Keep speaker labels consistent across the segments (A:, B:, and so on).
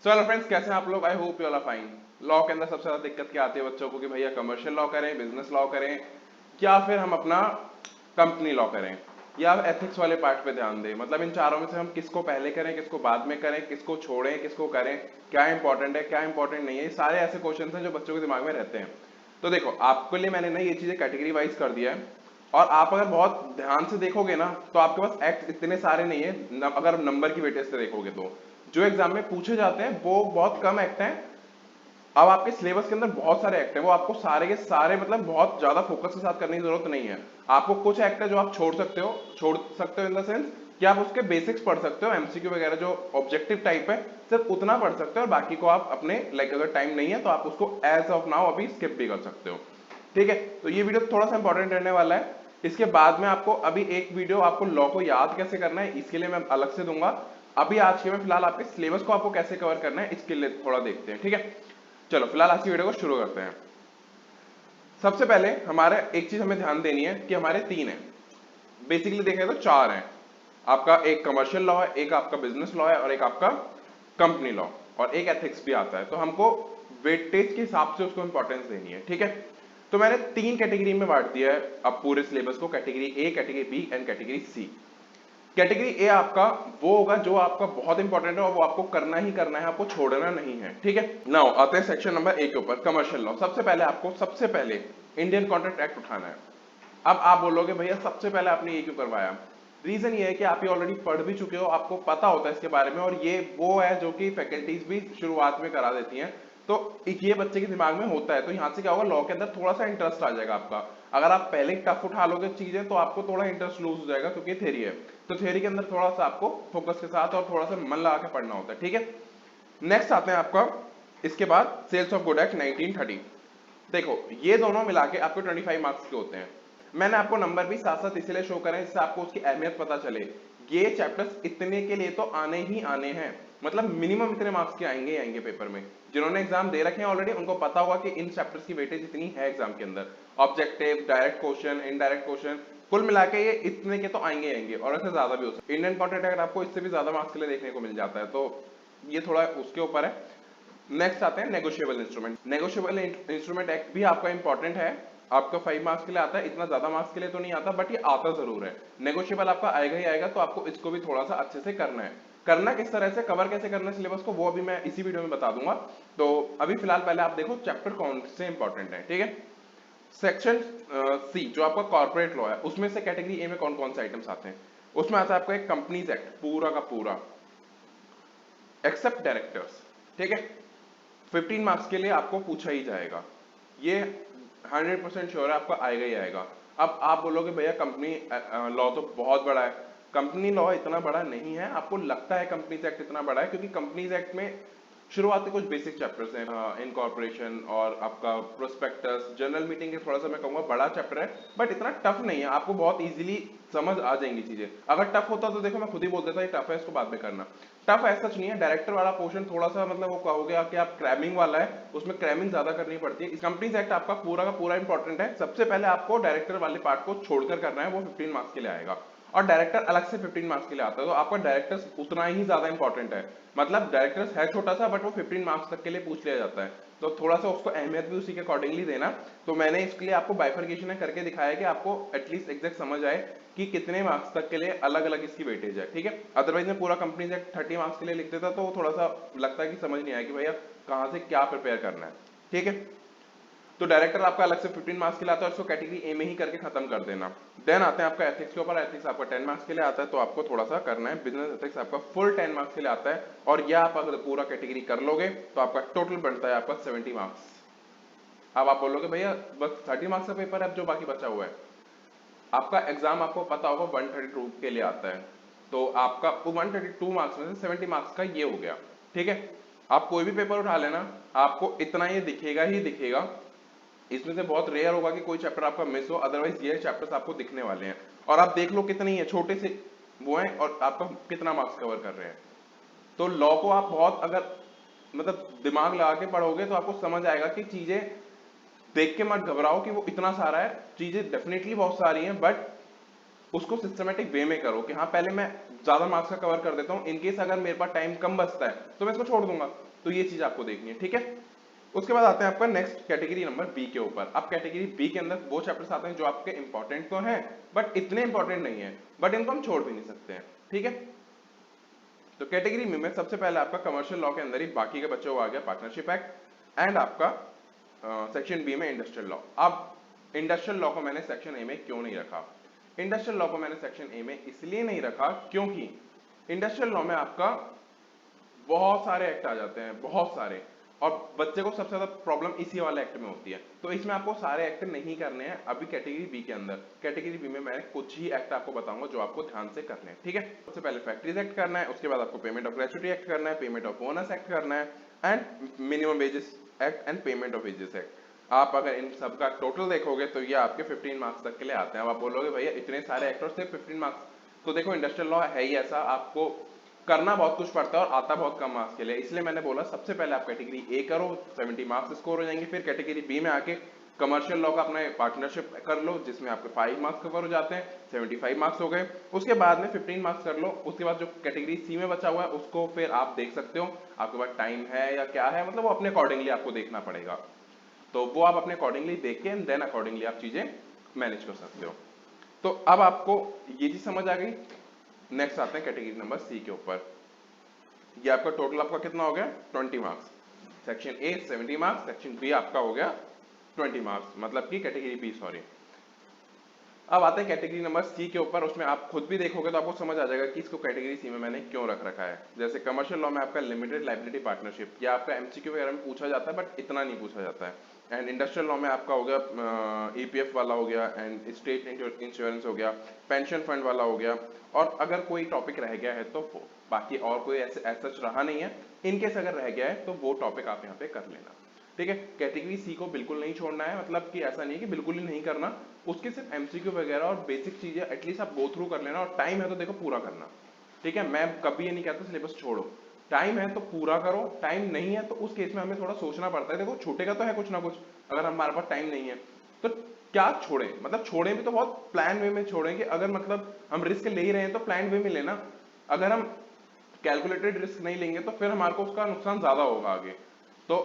A: So hello friends, कैसे हैं आप लोग? I hope you all are fine. Law के अंदर सबसे ज्यादा दिक्कत क्या आती है बच्चों को कि भैया कमर्शियल लॉ करें, बिजनेस लॉ करें, या फिर हम अपना कंपनी लॉ करें, या एथिक्स वाले पार्ट पे ध्यान दें। मतलब इन चारों में से हम किसको पहले करें, किसको बाद में करें, किसको छोड़ें, किसको करें, क्या इंपॉर्टेंट है, क्या इंपॉर्टेंट नहीं है। ये सारे ऐसे क्वेश्चन हैं जो बच्चों के दिमाग में रहते हैं। तो देखो, आपके लिए मैंने ना ये चीजें कैटेगरी वाइज कर दिया है, और आप अगर बहुत ध्यान से देखोगे ना तो आपके पास एक्ट इतने सारे नहीं है। अगर नंबर की वेटेज से देखोगे तो जो एग्जाम में पूछे जाते हैं वो बहुत कम एक्ट हैं। अब आपके सिलेबस के अंदर बहुत सारे एक्ट हैं, वो आपको सारे के सारे मतलब बहुत ज्यादा फोकस के साथ करने की जरूरत नहीं है। आपको कुछ एक्ट है जो आप छोड़ सकते हो इन द सेंस कि आप उसके बेसिक्स पढ़ सकते हो, एमसीक्यू वगैरह जो ऑब्जेक्टिव टाइप है सिर्फ उतना पढ़ सकते हो, और बाकी को आप अपने लाइक अगर टाइम नहीं है तो आप उसको एज ऑफ नाउ अभी स्किप भी कर सकते हो। ठीक है, तो ये वीडियो थोड़ा सा इंपॉर्टेंट रहने वाला है। इसके बाद में आपको अभी एक वीडियो आपको लॉ को याद कैसे करना है इसके लिए मैं अलग से दूंगा। अभी आज के में फिलहाल आपके सिलेबस को आपको कैसे कवर करना है इसके लिए थोड़ा देखते हैं। ठीक है, चलो फिलहाल आज की वीडियो को शुरू करते हैं। सबसे पहले हमारे एक चीज हमें ध्यान देनी है कि हमारे तीन है, बेसिकली देखें तो चार हैं। आपका एक कमर्शियल लॉ है, एक आपका बिजनेस लॉ है, और एक आपका कंपनी लॉ, और एक एथिक्स भी आता है। तो हमको वेटेज के हिसाब से उसको इंपॉर्टेंस देनी है। ठीक है, तो मैंने तीन कैटेगरी में बांट दिया है अब पूरे सिलेबस को, category A, category B and category C. Category A आपका वो होगा जो आपका बहुत इंपॉर्टेंट है और वो आपको करना ही करना है, आपको छोड़ना नहीं है। ठीक है, नाउ आते हैं सेक्शन नंबर ए के ऊपर, कमर्शियल लॉ। सबसे पहले इंडियन कॉन्ट्रैक्ट एक्ट उठाना है। अब आप बोलोगे भैया सबसे पहले आपने ये क्यों करवाया? रीजन ये है कि आप ये ऑलरेडी पढ़ भी चुके हो, आपको पता होता है इसके बारे में, और ये वो है जो कि फैकल्टीज भी शुरुआत में करा देती हैं। तो एक ये बच्चे के दिमाग में होता है, तो यहाँ से क्या होगा, लॉ के अंदर थोड़ा सा इंटरेस्ट आ जाएगा आपका। अगर आप पहले टफ उठा लोगे चीजें तो आपको थोड़ा इंटरेस्ट लूज हो जाएगा, क्योंकि थ्योरी है। तो थ्योरी के अंदर थोड़ा सा आपको फोकस के साथ और थोड़ा सा मन लगा के पढ़ना होता है। ठीक है, नेक्स्ट आते हैं आपका इसके बाद सेल्स ऑफ गुड एक्ट 1930। देखो, ये दोनों मिला के आपको 25 मार्क्स के होते हैं। मैंने आपको नंबर भी साथ साथ इसलिए शो करें जिससे आपको उसकी अहमियत पता चले। ये चैप्टर्स इतने के लिए तो आने ही आने हैं, मतलब मिनिमम इतने मार्क्स के आएंगे आएंगे पेपर में। जिन्होंने एग्जाम दे रखे हैं ऑलरेडी उनको पता होगा कि इन चैप्टर्स की वेटेज इतनी है एग्जाम के अंदर। Objective, direct question, indirect question, कुल मिला के ये इतने के तो आएंगे आएंगे, और ऐसे ज्यादा भी हो सकता है। इंडियन कॉन्ट्रैक्ट अगर आपको इससे भी ज्यादा मार्क्स के लिए देखने को मिल जाता है तो ये थोड़ा उसके ऊपर है। नेक्स्ट आते हैं negotiable instrument. Negotiable instrument act भी आपका इंपॉर्टेंट है, आपका 5 मार्क्स के लिए आता है, इतना ज्यादा मार्क्स के लिए तो नहीं आता, बट ये आता जरूर है। नेगोशिएबल आपका आएगा ही आएगा, तो आपको इसको भी थोड़ा सा अच्छे से करना है। करना किस तरह से, कवर कैसे करना है सिलेबस को, वो अभी मैं इसी वीडियो में बता दूंगा। तो अभी फिलहाल पहले आप देखो चैप्टर कौन से इंपॉर्टेंट है। ठीक है, सेक्शन सी जो आपका कॉर्पोरेट लॉ है, उसमें से कैटेगरी ए में कौन कौन से आइटम्स आते हैं? उसमें आता है आपका एक कंपनीज एक्ट पूरा का पूरा, एक्सेप्ट डायरेक्टर्स। ठीक है, 15 मार्क्स के लिए आपको पूछा ही जाएगा, ये 100% श्योर है आपका आएगा ही आएगा। अब आप बोलोगे भैया कंपनी लॉ तो बहुत बड़ा है। कंपनी लॉ इतना बड़ा नहीं है, आपको लगता है कंपनीज एक्ट इतना बड़ा है, क्योंकि कंपनीज एक्ट में शुरुआती कुछ बेसिक चैप्टर्स हैं, इनकॉर्पोरेशन और आपका प्रोस्पेक्टस, जनरल मीटिंग के थोड़ा सा मैं कहूंगा बड़ा चैप्टर है, बट इतना टफ नहीं है, आपको बहुत इजीली समझ आ जाएंगी चीजें। अगर टफ होता तो देखो मैं खुद ही बोल देता ये टफ है, इसको बाद में करना। टफ ऐसा नहीं है, डायरेक्टर वाला पोर्शन थोड़ा सा मतलब वो कहोगे कि आप क्रैमिंग वाला है, उसमें क्रैमिंग ज्यादा करनी पड़ती है। इस कंपनीज एक्ट आपका पूरा का पूरा इंपॉर्टेंट है। सबसे पहले आपको डायरेक्टर वाले पार्ट को छोड़कर करना है, वो 15 मार्क्स के लिए आएगा, और डायरेक्टर अलग से 15 मार्क्स के लिए आता है। तो आपका डायरेक्टर्स उतना ही ज्यादा इंपॉर्टेंट है, मतलब डायरेक्टर्स है छोटा सा बट वो 15 मार्क्स तक के लिए पूछ लिया जाता है, तो थोड़ा सा उसको अहमियत भी उसी के अकॉर्डिंगली देना। तो मैंने इसके लिए आपको बाइफर्केशन करके दिखाया है कि आपको एटलीस्ट एग्जैक्ट समझ आए कि कितने मार्क्स तक के लिए अलग अलग इसकी वेटेज है। ठीक है, अदरवाइज मैं पूरा कंपनी से 30 मार्क्स के लिए लिख देता तो थोड़ा सा लगता है कि समझ नहीं आया कि भैया कहाँ से क्या प्रिपेयर करना है। ठीक है, तो डायरेक्टर आपका अलग से 15 मार्क्स के लिए आता है, उसको कैटेगरी ए में ही करके खत्म कर देना। देन आते हैं आपका एथिक्स के ऊपर। एथिक्स आपका 10 मार्क्स के लिए आता है, तो आपको थोड़ा सा करना है। बिजनेस एथिक्स आपका फुल 10 मार्क्स के लिए आता है, और यह आप अगर पूरा कैटेगरी कर लोगे तो आपका टोटल बनता है आपका 70 मार्क्स। अब आप बोलोगे भैया बस 30 मार्क्स का पेपर है, अब जो बाकी बचा हुआ है, आपका एग्जाम आपको पता होगा 132 के लिए आता है, तो आपका 132 मार्क्स में से 70 मार्क्स का ये हो गया। ठीक है, आप कोई भी पेपर उठा लेना आपको इतना ये दिखेगा ही दिखेगा, इसमें से बहुत रेयर होगा कि कोई चैप्टर आपका मिस हो, अदरवाइज ये चैप्टर्स आपको दिखने वाले हैं। और आप देख लो कितने ही है, छोटे से वो हैं, और आपका कितना मार्क्स कवर कर रहे हैं। तो लॉ को आप बहुत अगर मतलब दिमाग लगा के पढ़ोगे तो आपको समझ आएगा कि चीजें देख के मत घबराओ कि वो इतना सारा है, चीजें डेफिनेटली बहुत सारी हैं, बट उसको सिस्टमेटिक वे में करो कि हाँ पहले मैं ज्यादा मार्क्स का कवर कर देता हूँ, इनकेस अगर मेरे पास टाइम कम बचता है तो मैं इसको छोड़ दूंगा। तो ये चीज आपको देखनी है, ठीक है। उसके बाद आते हैं आपका नेक्स्ट कैटेगरी नंबर बी के ऊपर। अब कैटेगरी बी के अंदर वो चैप्टर्स आते हैं जो आपके इंपॉर्टेंट तो हैं बट इतने इंपॉर्टेंट नहीं है, बट इनको हम छोड़ भी नहीं सकते हैं, ठीक है। तो कैटेगरी में सबसे पहले आपका कमर्शियल लॉ के अंदर ही बाकी के बच्चों को आ गया पार्टनरशिप एक्ट एंड आपका सेक्शन बी में इंडस्ट्रियल लॉ। अब इंडस्ट्रियल लॉ को मैंने सेक्शन ए में क्यों नहीं रखा? इंडस्ट्रियल लॉ को मैंने सेक्शन ए में इसलिए नहीं रखा क्योंकि इंडस्ट्रियल लॉ में आपका बहुत सारे एक्ट आ जाते हैं, बहुत सारे, और बच्चे को सबसे ज्यादा प्रॉब्लम इसी वाले एक्ट में होती है। तो इसमें आपको सारे एक्ट नहीं करने हैं अभी कैटेगरी बी के अंदर। कैटेगरी बी में मैं कुछ ही एक्ट आपको बताऊंगा जो आपको ध्यान से करने हैं, ठीक है। सबसे पहले फैक्ट्रीज एक्ट करना है, उसके बाद आपको पेमेंट ऑफ ग्रेच्युटी एक्ट करना है, पेमेंट ऑफ बोनस एक्ट करना है and minimum wages act and payment of wages act. आप अगर इन सब का टोटल देखोगे तो ये आपके 15 मार्क्स तक के लिए आते हैं। अब आप बोलोगे भैया इतने सारे एक्ट और सिर्फ 15 मार्क्स, तो देखो इंडस्ट्रियल लॉ है ही ऐसा, आपको करना बहुत कुछ पड़ता है और आता बहुत कम मार्क्स के लिए, इसलिए मैंने बोला सबसे पहले आप कैटेगरी ए करो, 70 मार्क्स स्कोर हो जाएंगे। फिर कैटेगरी बी में आके कमर्शियल लॉ का अपना पार्टनरशिप कर लो जिसमें आपके 5 मार्क्स कवर हो जाते हैं, 75 मार्क्स हो गए। उसके बाद में 15 मार्क्स कर लो। उसके बाद जो कैटेगरी सी में बचा हुआ है उसको फिर आप देख सकते हो, आपके पास टाइम है या क्या है, मतलब वो अपने अकॉर्डिंगली आपको देखना पड़ेगा। तो वो आप अपने अकॉर्डिंगली देख के एंड देन अकॉर्डिंगली आप चीजें मैनेज कर सकते हो। तो अब आपको ये चीज समझ आ गई। नेक्स्ट आते हैं कैटेगरी नंबर सी के ऊपर। ये आपका टोटल आपका कितना हो गया? 20 marks. Section A 70 marks, section B आपका हो गया 20 मार्क्स, मतलब कि कैटेगरी बी, सॉरी। अब आते हैं कैटेगरी नंबर सी के ऊपर। उसमें आप खुद भी देखोगे तो आपको समझ आ जाएगा कि इसको कैटेगरी सी में मैंने क्यों रख रखा है। जैसे कमर्शियल लॉ में आपका लिमिटेड लायबिलिटी पार्टनरशिप, या आपका एमसीक्यू वगैरह में पूछा जाता है बट इतना नहीं पूछा जाता है। एंड इंडस्ट्रियल लॉ में आपका हो गया ईपीएफ वाला हो गया, एंड स्टेट इंश्योरेंस हो गया, पेंशन फंड वाला हो गया, और अगर कोई टॉपिक रह गया है तो बाकी और कोई ऐसे सच रहा नहीं है, इनकेस अगर रह गया है तो वो टॉपिक आप यहाँ पे कर लेना, ठीक है। कैटेगरी सी को बिल्कुल नहीं छोड़ना है, मतलब कि ऐसा नहीं है कि बिल्कुल ही नहीं करना, उसके सिर्फ एमसीक्यू वगैरह और बेसिक चीजें एटलीस्ट आप गो थ्रू कर लेना, और टाइम है तो देखो पूरा करना, ठीक है। मैं कभी ये नहीं कहता सिलेबस छोड़ो, टाइम है तो पूरा करो, टाइम नहीं है तो उस केस में हमें थोड़ा सोचना पड़ता है। देखो छूटेगा तो है कुछ ना कुछ, अगर हमारे पास टाइम नहीं है तो क्या छोड़े, मतलब छोड़े भी तो बहुत प्लान वे में छोड़ें कि अगर मतलब हम रिस्क ले ही रहे हैं तो प्लान वे में लेना। अगर हम कैलकुलेटेड रिस्क नहीं लेंगे तो फिर हमारे को उसका नुकसान ज्यादा होगा आगे। तो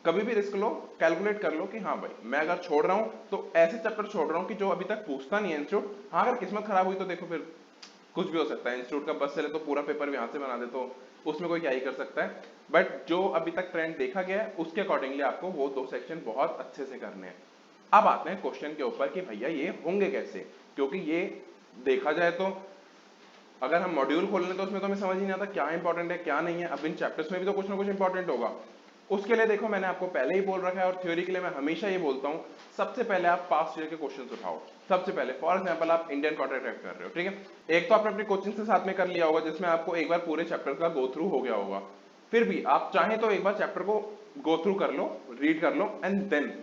A: कभी भी रिस्क लो, कैलकुलेट कर लो कि हाँ भाई मैं अगर छोड़ रहा हूँ तो ऐसे चैप्टर छोड़ रहा हूँ कि जो अभी तक पूछता नहीं है इंस्टीट्यूट। हाँ अगर किस्मत खराब हुई तो देखो फिर कुछ भी हो सकता है, इंस्टीट्यूट का बस चले तो पूरा पेपर भी यहाँ से बना दे, तो उसमें कोई क्या ही कर सकता है। बट जो अभी तक ट्रेंड देखा गया है उसके अकॉर्डिंगली आपको वो 2 सेक्शन बहुत अच्छे से करने हैं। अब आते हैं क्वेश्चन के ऊपर कि भैया ये होंगे कैसे, क्योंकि ये देखा जाए तो अगर हम मॉड्यूल खोल लें तो उसमें तो हमें समझ ही नहीं आता क्या इंपॉर्टेंट है क्या नहीं है। अब इन चैप्टर्स में भी तो कुछ ना कुछ इंपॉर्टेंट होगा। उसके लिए देखो मैंने आपको पहले ही बोल रखा है, और थ्योरी के लिए मैं हमेशा ये बोलता हूँ, सबसे पहले आप पास्ट ईयर के क्वेश्चंस उठाओ। सबसे पहले फॉर एग्जांपल आप इंडियन कॉन्ट्रैक्ट एक्ट कर रहे हो, ठीक है, एक तो आपने अपने कोचिंग से साथ में कर लिया होगा जिसमें आपको एक बार पूरे चैप्टर का गो थ्रू हो गया होगा। फिर भी आप चाहें तो एक बार चैप्टर को गो थ्रू कर लो, रीड कर लो, एंड देन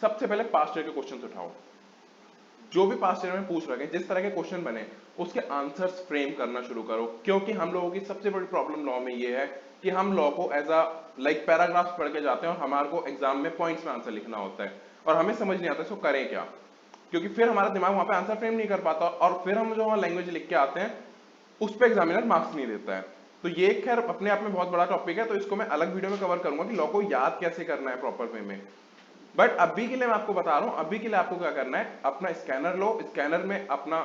A: सबसे पहले पास्ट ईयर के क्वेश्चंस उठाओ। जो भी पास्ट ईयर में पूछ रखे जिस तरह के क्वेश्चन बने उसके आंसर्स फ्रेम करना शुरू करो। क्योंकि हम लोगों की सबसे बड़ी प्रॉब्लम लॉ में ये है कि हम लॉ को एज अ लाइक पैराग्राफ्स पढ़ के जाते हैं और हमारे को एग्जाम में पॉइंट्स में आंसर लिखना होता है और हमें समझ नहीं आता इसको करें क्या, क्योंकि फिर हमारा दिमाग वहां पे आंसर फ्रेम नहीं कर पाता और फिर हम जो वहां लैंग्वेज लिख के आते हैं उस पर एग्जामिनर मार्क्स नहीं देता है। तो ये खैर अपने आप में बहुत बड़ा टॉपिक है, तो इसको मैं अलग वीडियो में कवर करूंगा कि लॉ को याद कैसे करना है प्रॉपर वे में। बट अभी के लिए मैं आपको बता रहा हूं, अभी के लिए आपको क्या करना है, अपना स्कैनर लो, स्कैनर में अपना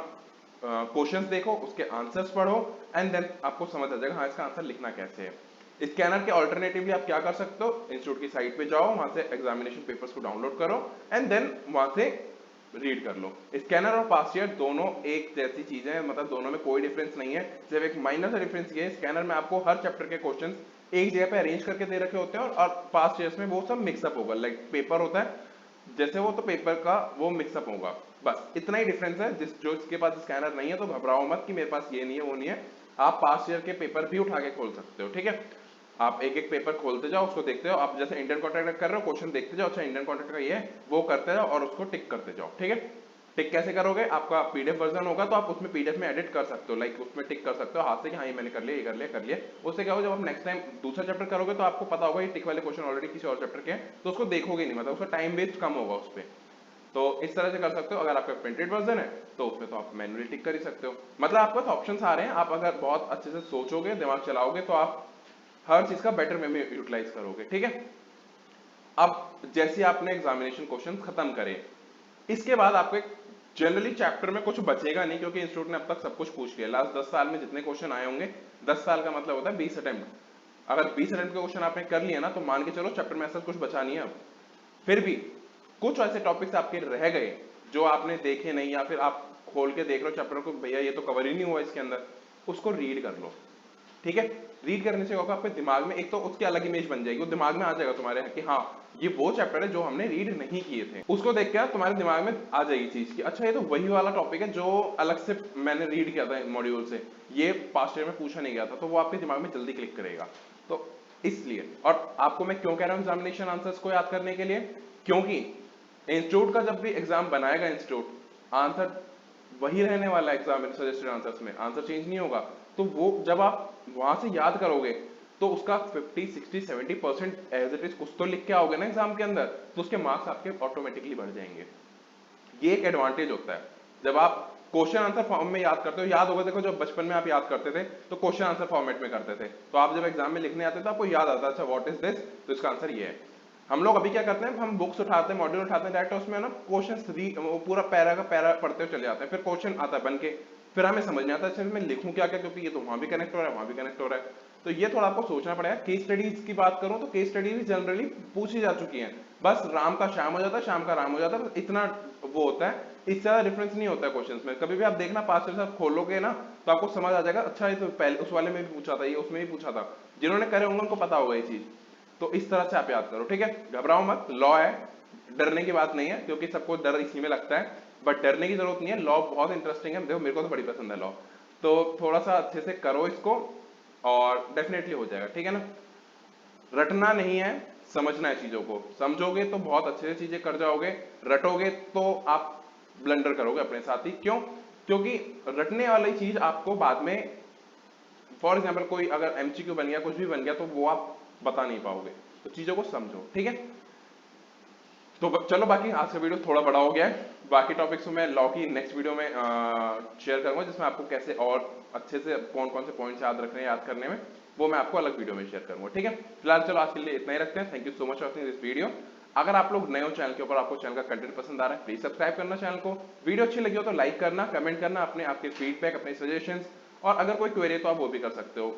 A: क्वेश्चंस देखो, उसके आंसर्स पढ़ो, एंड देन आपको समझ आ जाएगा हाँ इसका आंसर लिखना कैसे है। स्कैनर के ऑल्टरनेटिवली आप क्या कर सकते हो, इंस्टीट्यूट की साइट पे जाओ, वहां से एग्जामिनेशन पेपर्स को डाउनलोड करो एंड देन वहां से रीड कर लो। स्कैनर और पास्ट ईयर दोनों एक जैसी चीजें हैं, मतलब दोनों में कोई डिफरेंस नहीं है। सिर्फ एक माइनर सा डिफरेंस ये है, स्कैनर में आपको हर चैप्टर के क्वेश्चंस एक जगह पे अरेंज करके दे रखे होते हैं और पास्ट ईयर्स में वो सब मिक्सअप होगा, लाइक पेपर होता है जैसे वो, तो पेपर का वो मिक्सअप होगा, बस इतना ही डिफरेंस है। जो इसके पास स्कैनर नहीं है तो घबराओ मत कि मेरे पास ये नहीं है वो नहीं है, आप पास्ट ईयर के पेपर भी उठा के खोल सकते हो, ठीक है। आप एक एक पेपर खोलते जाओ, उसको देखते जाओ, आप जैसे इंडियन कॉन्ट्रैक्ट कर रहे हो क्वेश्चन देखते जाओ, अच्छा इंडियन कॉन्ट्रैक्ट का ये है वो करते जाओ और उसको टिक करते जाओ, ठीक है। टिक कैसे करोगे, आपका पीडीएफ वर्जन होगा तो आप उसमें पीडीएफ में एडिट कर सकते हो, लाइक उसमें टिक कर सकते हो हाथ से कि हाँ ये मैंने कर लिया, ये कर लिया, कर लिया। उससे क्या होगा, जब आप नेक्स्ट टाइम दूसरा चैप्टर करोगे तो आपको पता होगा ये टिक वाले क्वेश्चन ऑलरेडी किसी और चैप्टर के हैं, तो उसको देखोगे नहीं, मतलब उसका टाइम वेस्ट कम होगा उस पर। तो इस तरह से कर सकते हो। अगर आपका प्रिंटेड वर्जन है तो उसमें तो आप मैन्युअली टिक कर ही सकते हो। मतलब आपके पास ऑप्शंस आ रहे हैं, आप अगर बहुत अच्छे से सोचोगे, दिमाग चलाओगे तो आप हर चीज का बेटर वे में यूटिलाइज करोगे, ठीक है। अब जैसे आपने एग्जामिनेशन क्वेश्चन खत्म करे, इसके बाद आपको एक जनरली चैप्टर में कुछ बचेगा नहीं, क्योंकि इंस्टीट्यूट ने अब तक सब कुछ पूछ लिया। लास्ट 10 साल में जितने क्वेश्चन आए होंगे, 10 साल का मतलब होता है 20 अटेम्प्ट। अगर 20 अटेम्प्ट के क्वेश्चन आपने कर लिया ना, तो मान के चलो चैप्टर में ऐसा कुछ बचा नहीं है अब। फिर भी कुछ ऐसे टॉपिक्स आपके रह गए जो आपने देखे नहीं, या फिर आप खोल के देख रहे हो चैप्टर को, भैया ये तो कवर ही नहीं हुआ इसके अंदर, उसको रीड कर लो, ठीक है। रीड करने से होगा आपके दिमाग में एक तो उसकी अलग इमेज बन जाएगी, वो दिमाग में आ जाएगा तुम्हारे कि हाँ ये वो चैप्टर है जो हमने रीड नहीं किए थे। उसको देख के तुम्हारे दिमाग में आ जाएगी चीज कि अच्छा ये तो वही वाला टॉपिक है जो अलग से मैंने रीड किया था मॉड्यूल से, ये पास्ट ईयर में पूछा नहीं गया था, तो वो आपके दिमाग में जल्दी क्लिक करेगा। तो इसलिए, और आपको मैं क्यों कह रहा हूँ एग्जामिनेशन आंसर्स को याद करने के लिए, क्योंकि इंस्टीट्यूट का जब भी एग्जाम बनाएगा इंस्टीट्यूट, आंसर वही रहने वाला है एग्जाम में सजेस्टेड आंसर्स में, आंसर चेंज नहीं होगा। तो वो जब आप वहां से याद करोगे तो उसका 50, 60, 70% एज इट इज कुछ तो लिख के आओगे ना एग्जाम के अंदर, तो उसके मार्क्स आपके ऑटोमेटिकली बढ़ जाएंगे। ये एक एडवांटेज होता है जब आप क्वेश्चन आंसर फॉर्म में याद करते हो। याद होगा, देखो जब बचपन में आप याद करते थे तो क्वेश्चन आंसर फॉर्मेट में करते थे, तो आप जब एग्जाम में लिखने आते थे आपको याद आता अच्छा व्हाट इज दिस, तो इसका आंसर ये है। हम लोग अभी क्या करते हैं, हम बुक्स उठाते हैं, मॉड्यूल उठाते हैं, डायरेक्ट उसमें ना क्वेश्चन पूरा पैरा का पैरा पढ़ते हुए चले जाते हैं, फिर क्वेश्चन आता है बन के, फिर हमें समझ नहीं आता अच्छा मैं लिखूं क्या क्या, क्योंकि ये तो वहां भी कनेक्ट हो रहा है, वहां भी कनेक्ट हो रहा है। तो ये थोड़ा आपको सोचना पड़ेगा। केस स्टडीज की बात करूं तो केस स्टडी भी जनरली पूछी जा चुकी हैं, बस राम का श्याम हो जाता है, श्याम का राम हो जाता है, इतना वो होता है, इससे ज्यादा डिफरेंस नहीं होता है क्वेश्चंस में। कभी भी आप देखना पास्ट ईयर से आप खोलोगे ना तो आपको समझ आ जाएगा अच्छा ये तो पहले उस वाले में भी पूछा था, ये उसमें भी पूछा था, जिन्होंने करे होंगे उनको पता होगा ये चीज। तो इस तरह से आप याद करो, ठीक है। घबराओ मत, लॉ है, डरने की बात नहीं है, क्योंकि सबको डर इसी में लगता है, बट डरने की जरूरत नहीं है। लॉ बहुत इंटरेस्टिंग है, देखो मेरे को तो बड़ी पसंद है लॉ, तो थोड़ा सा अच्छे से करो इसको और डेफिनेटली हो जाएगा, ठीक है ना। रटना नहीं है, समझना है चीजों को, समझोगे तो बहुत अच्छे से चीजें कर जाओगे, रटोगे तो आप ब्लंडर करोगे अपने साथ ही। क्यों? क्योंकि रटने वाली चीज आपको बाद में, फॉर एग्जाम्पल कोई अगर एमसीक्यू बन गया, कुछ भी बन गया, तो वो आप बता नहीं पाओगे। तो चीजों को समझो, ठीक है। तो चलो बाकी आज का वीडियो थोड़ा बड़ा हो गया है, बाकी टॉपिक्स मैं लॉ की नेक्स्ट वीडियो में शेयर करूंगा, जिसमें आपको कैसे और अच्छे से कौन कौन से पॉइंट्स याद रखने हैं, याद करने में, वो मैं आपको अलग वीडियो में शेयर करूंगा, ठीक है। फिलहाल चलो आज के लिए इतना ही रखते हैं। Thank you so much for watching this video. अगर आप लोग नए हो चैनल के ऊपर, आपको चैनल का कंटेंट पसंद आ रहा है, प्लीज सब्सक्राइब करना चैनल को। वीडियो अच्छी लगी हो तो लाइक करना, कमेंट करना, अपने आपके फीडबैक, अपने सजेशंस, और अगर कोई क्वेरी तो आप वो भी कर सकते हो।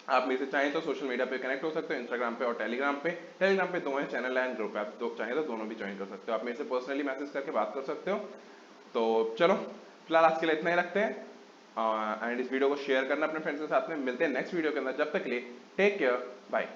A: आप मेरे से चाहें तो सोशल मीडिया पे कनेक्ट हो सकते हो, इंस्टाग्राम पे और टेलीग्राम पे। टेलीग्राम पे दो हैं, चैनल एंड ग्रुप है, आप तो चाहें तो दोनों भी ज्वाइन कर सकते हो। आप मेरे से पर्सनली मैसेज करके बात कर सकते हो। तो चलो फिलहाल आज के लिए इतना ही रखते हैं, एंड इस वीडियो को शेयर करना अपने फ्रेंड्स के साथ में। मिलते हैं नेक्स्ट वीडियो के अंदर, जब तक के लिए टेक केयर, बाय।